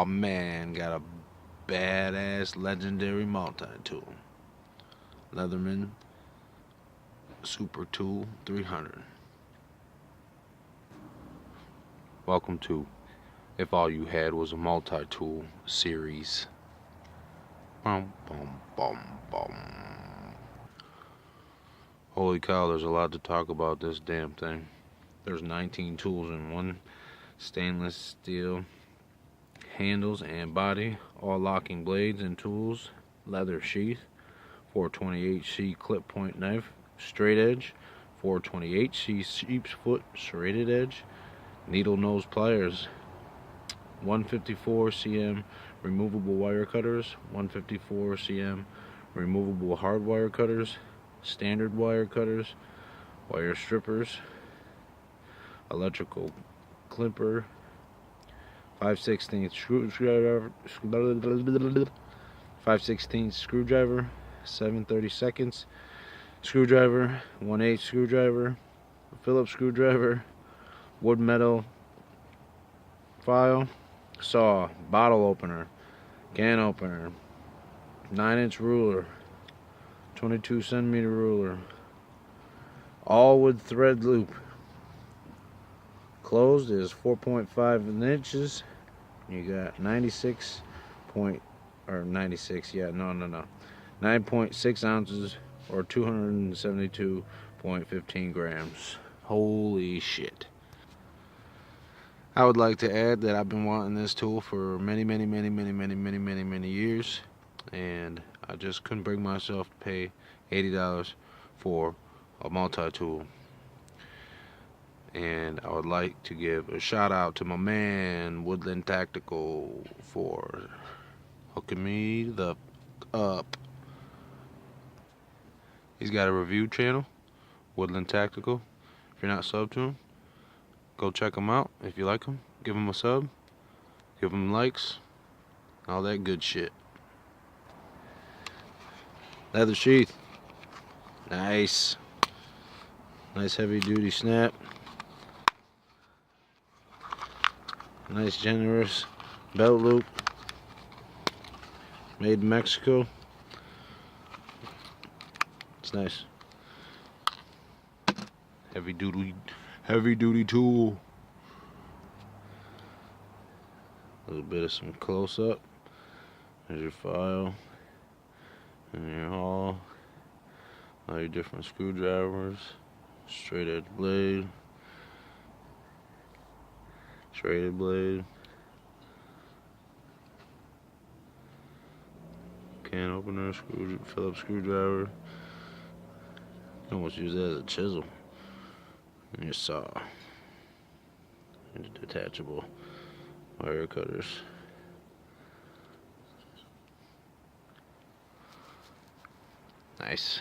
Oh man, got a badass legendary multi-tool. Leatherman Super Tool 300. Welcome to If All You Had Was a Multi-Tool series. Bum, bum, bum, bum. Holy cow, there's a lot to talk about this damn thing. There's 19 tools in one. Stainless steel handles and body, all locking blades and tools, leather sheath, 420HC clip point knife, straight edge, 420HC sheep's foot serrated edge, needle nose pliers, 154 cm removable wire cutters, 154 cm removable hard wire cutters, standard wire cutters, wire strippers, electrical clipper, 5/16 screwdriver, 5/16 screwdriver, 7/32 screwdriver, 1/8 screwdriver, Phillips screwdriver, wood metal file, saw, bottle opener, can opener, 9-inch ruler, 22 centimeter ruler, all with thread loop. Closed is 4.5 inches. You got 9.6 ounces or 272.15 grams. Holy shit. I would like to add that I've been wanting this tool for many years, and I just couldn't bring myself to pay $80 for a multi-tool. And I would like to give a shout out to my man Woodland Tactical for hooking me the up. He's got a review channel, Woodland Tactical. If you're not subbed to him, go check him out. If you like him, give him a sub, give him likes, all that good shit. Leather sheath, nice heavy duty snap. Nice generous belt loop, made in Mexico. It's nice. Heavy duty tool. A little bit of some close up. There's your file and your haul. All your different screwdrivers, straight edge blade, serrated blade, can opener, Phillips screwdriver. You can almost use that as a chisel. And your saw, and detachable wire cutters. Nice.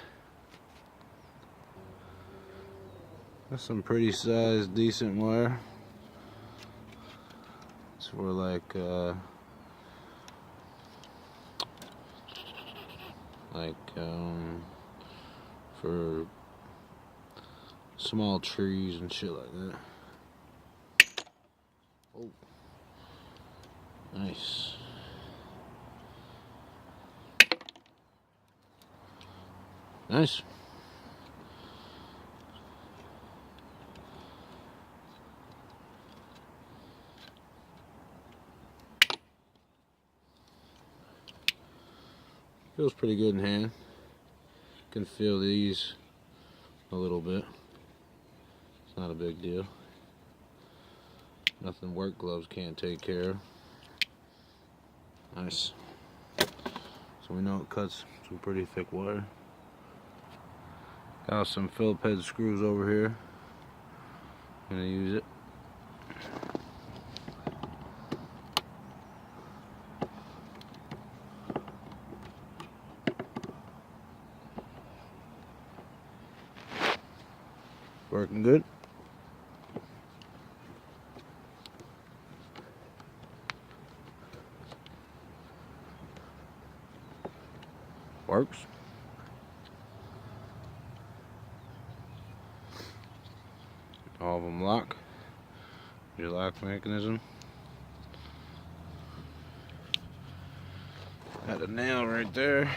That's some pretty sized, decent wire. It's for for small trees and shit like that. Oh, nice. Nice. Feels pretty good in hand. Can feel these a little bit. It's not a big deal. Nothing work gloves can't take care of. Nice. So we know it cuts some pretty thick wire. Got some Phillips head screws over here. I'm gonna use it. Working good. Works. All of them lock. Your lock mechanism. Got a nail right there.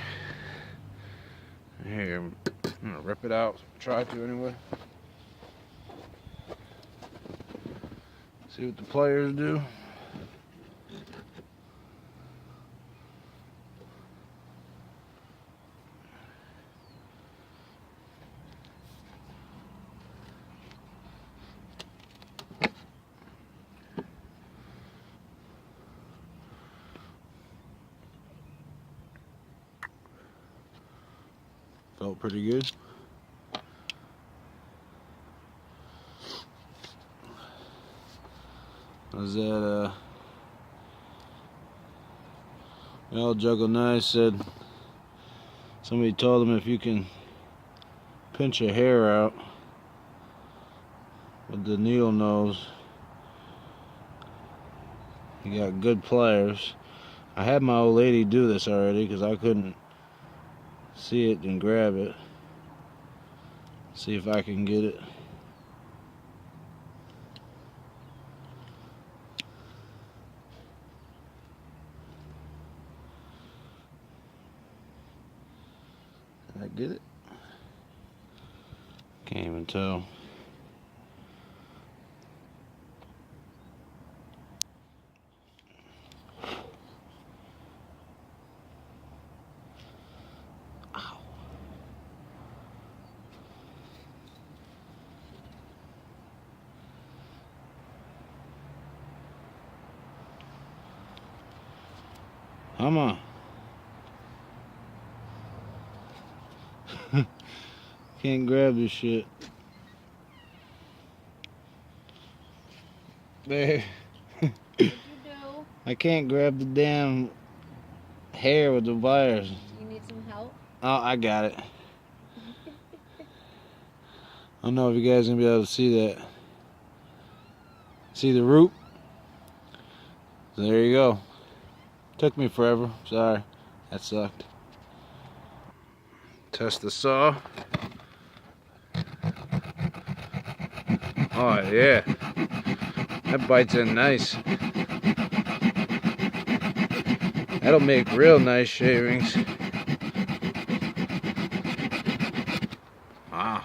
Here, I'm gonna rip it out. Try to anyway. See what the pliers do. Felt pretty good. Was that El Juggle Nice said somebody told him if you can pinch a hair out with the needle nose, you got good pliers. I had my old lady do this already because I couldn't see it and grab it. See if I can get it. Did I get it? Can't even tell. Come on. Can't grab this shit. There. What'd you do? I can't grab the damn hair with the pliers. You need some help? Oh, I got it. I don't know if you guys are gonna be able to see that. See the root? So there you go. Took me forever. Sorry. That sucked. Test the saw. Oh yeah. That bites in nice. That'll make real nice shavings. Wow.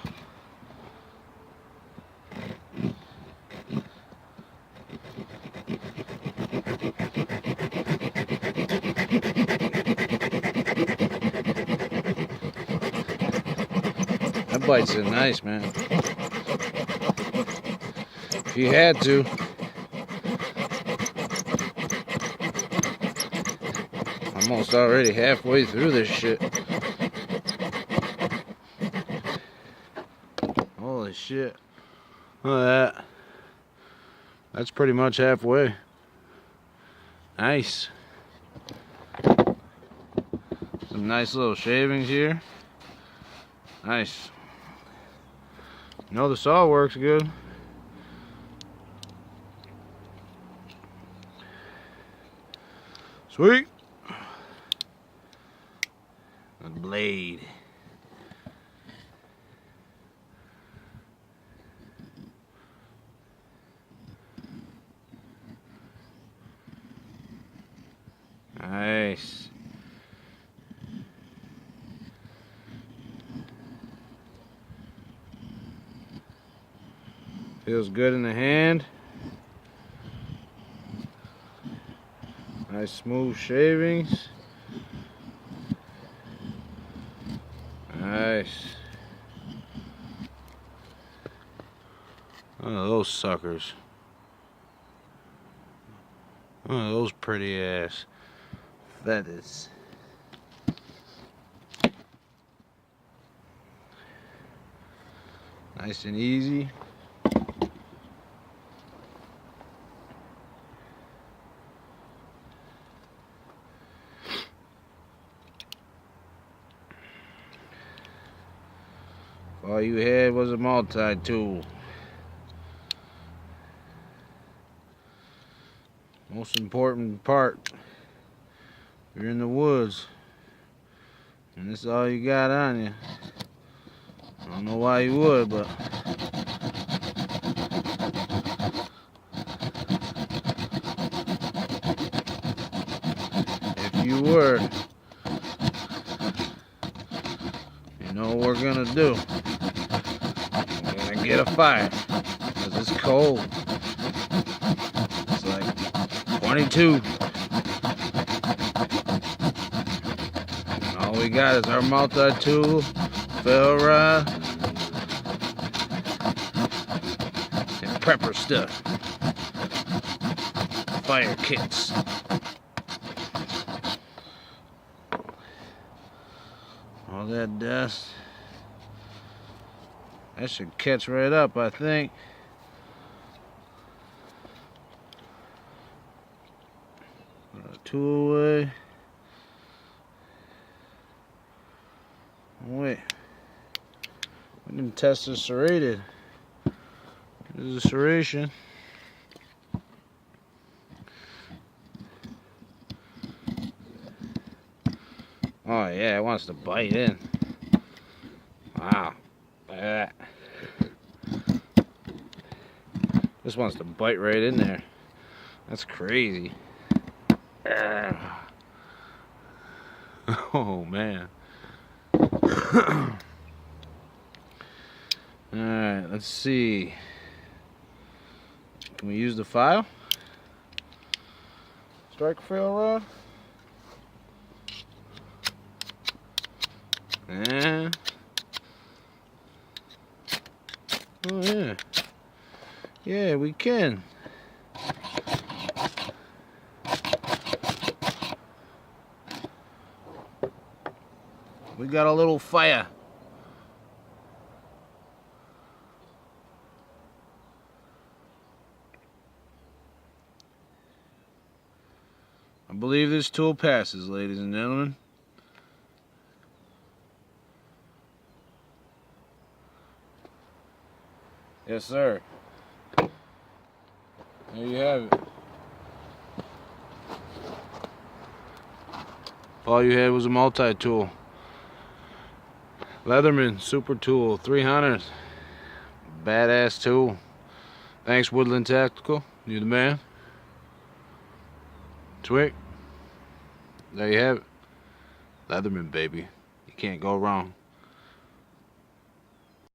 That bites in nice, man. If you had to. Almost already halfway through this shit. Holy shit. Look at that. That's pretty much halfway. Nice. Some nice little shavings here. Nice. You know the saw works good. Sweet. The blade. Nice. Feels good in the hand. Nice smooth shavings. Nice. One of those suckers. One of those pretty ass feathers. Nice and easy. All you had was a multi-tool. Most important part. You're in the woods, and this is all you got on you. I don't know why you would, but if you were, we're gonna do. We're gonna get a fire. Cause it's cold. It's like 22. And all we got is our multi-tool, fell rod, and prepper stuff. Fire kits. All that dust. That should catch right up, I think. Put our tool away. Wait. We didn't test the serrated. There's a serration. Oh yeah, it wants to bite in. Wow. Look at that. This wants to bite right in there. That's crazy. Oh man. Alright, let's see. Can we use the file? Strike feel rod? Yeah. Oh yeah. Yeah, we can. We got a little fire. I believe this tool passes, ladies and gentlemen. Yes, sir. There you have it. All you had was a multi-tool. Leatherman Super Tool 300. Badass tool. Thanks, Woodland Tactical. You the man. Sweet. There you have it. Leatherman, baby. You can't go wrong.